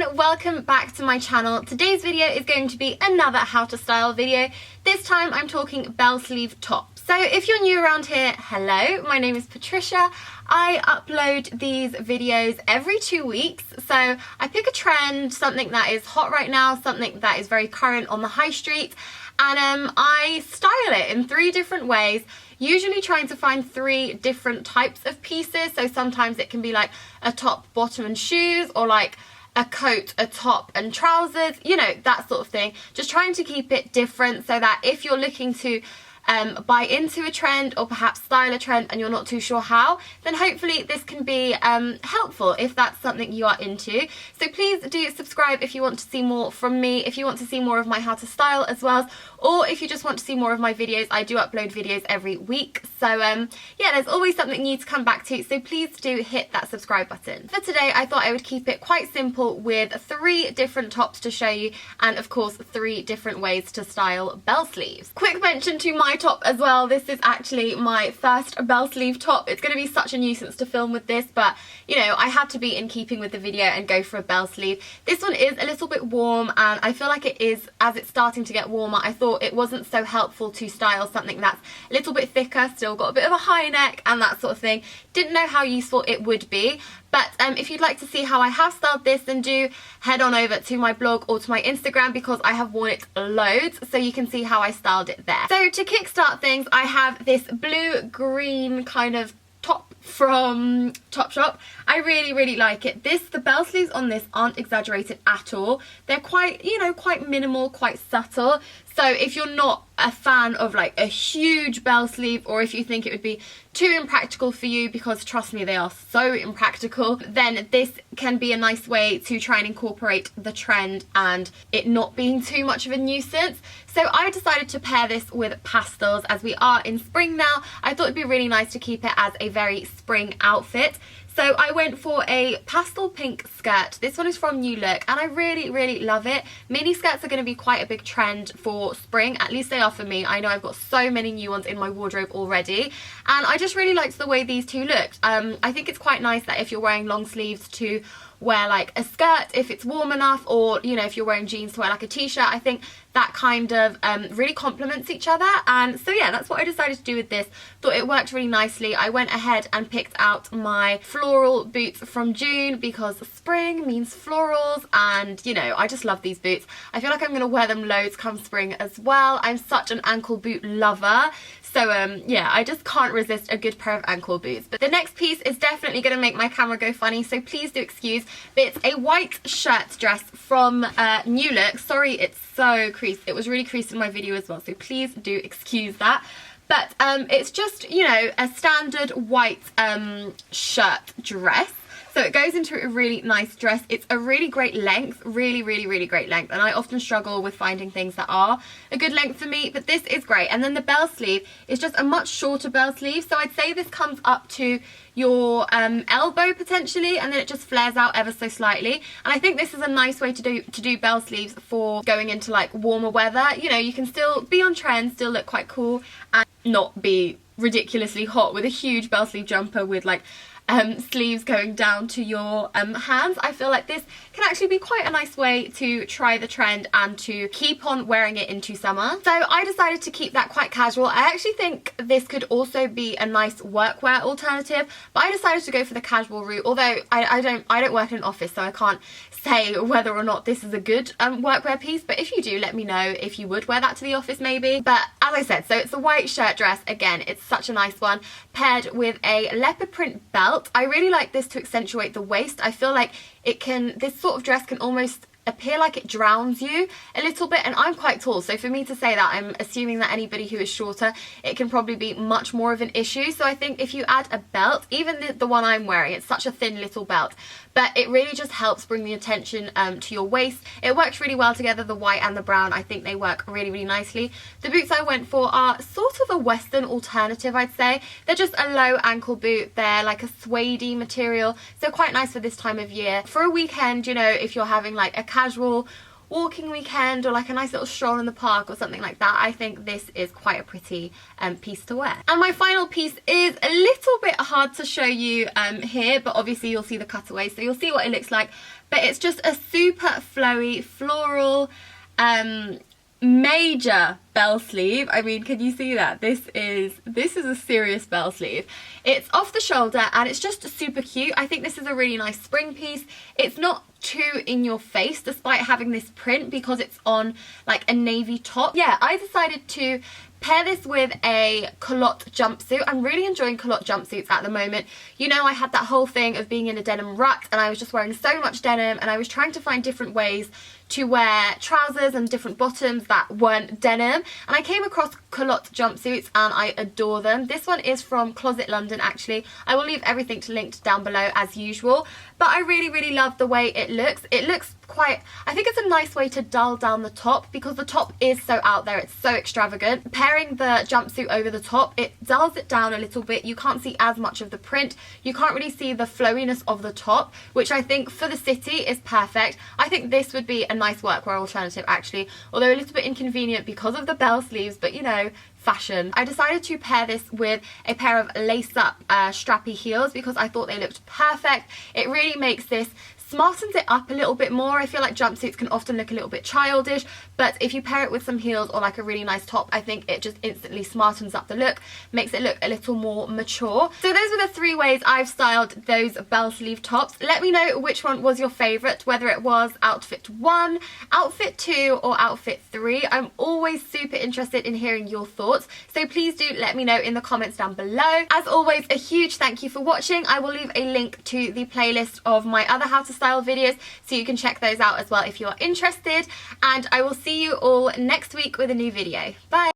everyone, welcome back to my channel. Today's video is going to be another how to style video. This time I'm talking bell sleeve tops. So if you're new around here, hello, my name is Patricia. I upload these videos every 2 weeks. So I pick a trend, something that is hot right now, something that is very current on the high street, and I style it in 3 different ways. Usually trying to find 3 different types of pieces. So sometimes it can be like a top, bottom and shoes, or like a coat, a top and trousers, you know, that sort of thing. Just trying to keep it different so that if you're looking to buy into a trend or perhaps style a trend and you're not too sure how, then hopefully this can be helpful if that's something you are into. So please do subscribe if you want to see more from me, if you want to see more of my how to style as well, or if you just want to see more of my videos. I do upload videos every week, so yeah, there's always something new to come back to, so please do hit that subscribe button. For today I thought I would keep it quite simple with 3 different tops to show you, and of course 3 different ways to style bell sleeves. Quick mention to my top as well, this is actually my first bell sleeve top. It's going to be such a nuisance to film with this, but you know, I had to be in keeping with the video and go for a bell sleeve. This one is a little bit warm, and I feel like it is, as it's starting to get warmer, I thought it wasn't so helpful to style something that's a little bit thicker, still got a bit of a high neck and that sort of thing. Didn't know how useful it would be. But if you'd like to see how I have styled this, then do head on over to my blog or to my Instagram, because I have worn it loads, so you can see how I styled it there. So to kickstart things, I have this blue-green kind of top from Topshop. I really like it. The bell sleeves on this aren't exaggerated at all. They're quite, you know, quite minimal, quite subtle. So if you're not a fan of like a huge bell sleeve, or if you think it would be too impractical for you, because trust me, they are so impractical, then this can be a nice way to try and incorporate the trend and it not being too much of a nuisance. So I decided to pair this with pastels, as we are in spring now. I thought it'd be really nice to keep it as a very spring outfit. So I went for a pastel pink skirt. This one is from New Look, and I really love it. Mini skirts are going to be quite a big trend for spring, at least they are for me. I know I've got so many new ones in my wardrobe already, and I just really liked the way these two looked. I think it's quite nice that if you're wearing long sleeves to wear like a skirt if it's warm enough, or you know, if you're wearing jeans to wear like a t-shirt. I think that kind of really complements each other, and so yeah, that's what I decided to do with this. Thought it worked really nicely. I went ahead and picked out my floral boots from June, because spring means florals, and you know, I just love these boots. I feel like I'm going to wear them loads come spring as well. I'm such an ankle boot lover, so yeah, I just can't resist a good pair of ankle boots. But the next piece is definitely going to make my camera go funny, so please do excuse. But it's a white shirt dress from New Look. Sorry, it's so creased. It was really creased in my video as well, so please do excuse that. But it's just, you know, a standard white shirt dress. So it goes into a really nice dress. It's a really great length, really great length, and I often struggle with finding things that are a good length for me, but this is great. And then the bell sleeve is just a much shorter bell sleeve, so I'd say this comes up to your elbow potentially, and then it just flares out ever so slightly. And I think this is a nice way to do bell sleeves for going into like warmer weather. You know, you can still be on trend, still look quite cool, and not be ridiculously hot with a huge bell sleeve jumper with like sleeves going down to your hands. I feel like this can actually be quite a nice way to try the trend and to keep on wearing it into summer. So I decided to keep that quite casual. I actually think this could also be a nice workwear alternative, but I decided to go for the casual route, although I don't work in an office, so I can't say whether or not this is a good workwear piece. But if you do, let me know if you would wear that to the office maybe. But as I said, so it's a white shirt dress. Again, it's such a nice one, paired with a leopard print belt. I really like this to accentuate the waist. I feel like this sort of dress can almost appear like it drowns you a little bit, and I'm quite tall, so for me to say that, I'm assuming that anybody who is shorter, it can probably be much more of an issue. So I think if you add a belt, even the one I'm wearing, it's such a thin little belt, but it really just helps bring the attention to your waist. It works really well together, the white and the brown. I think they work really nicely. The boots I went for are sort of a western alternative, I'd say. They're just a low ankle boot. They're like a suede material, so quite nice for this time of year. For a weekend, you know, if you're having like a casual walking weekend or like a nice little stroll in the park or something like that, I think this is quite a pretty piece to wear. And my final piece is a little bit hard to show you here, but obviously you'll see the cutaway, so you'll see what it looks like. but it's just a super flowy, floral, major bell sleeve. I mean, can you see that? This is a serious bell sleeve. It's off the shoulder and it's just super cute. I think this is a really nice spring piece. It's not too in your face despite having this print because it's on like a navy top. Yeah, I decided to pair this with a culotte jumpsuit. I'm really enjoying culotte jumpsuits at the moment. You know, I had that whole thing of being in a denim rut and I was just wearing so much denim, and I was trying to find different ways to wear trousers and different bottoms that weren't denim, and I came across culotte jumpsuits and I adore them. This one is from Closet London actually. I will leave everything linked down below as usual, but I really love the way it looks. It looks quite, I think it's a nice way to dull down the top because the top is so out there, it's so extravagant. Pairing the jumpsuit over the top, it dulls it down a little bit. You can't see as much of the print, you can't really see the flowiness of the top, which I think for the city is perfect. I think this would be a nice workwear alternative actually, although a little bit inconvenient because of the bell sleeves, but you know, fashion. I decided to pair this with a pair of lace-up strappy heels because I thought they looked perfect. It really makes this, smartens it up a little bit more. I feel like jumpsuits can often look a little bit childish, but if you pair it with some heels or like a really nice top, I think it just instantly smartens up the look, makes it look a little more mature. So those were the 3 ways I've styled those bell sleeve tops. Let me know which one was your favourite, whether it was outfit 1, outfit 2 or outfit 3. I'm always super interested in hearing your thoughts, so please do let me know in the comments down below. As always, a huge thank you for watching. I will leave a link to the playlist of my other how to style videos so you can check those out as well if you are interested, and I will see you all next week with a new video. Bye!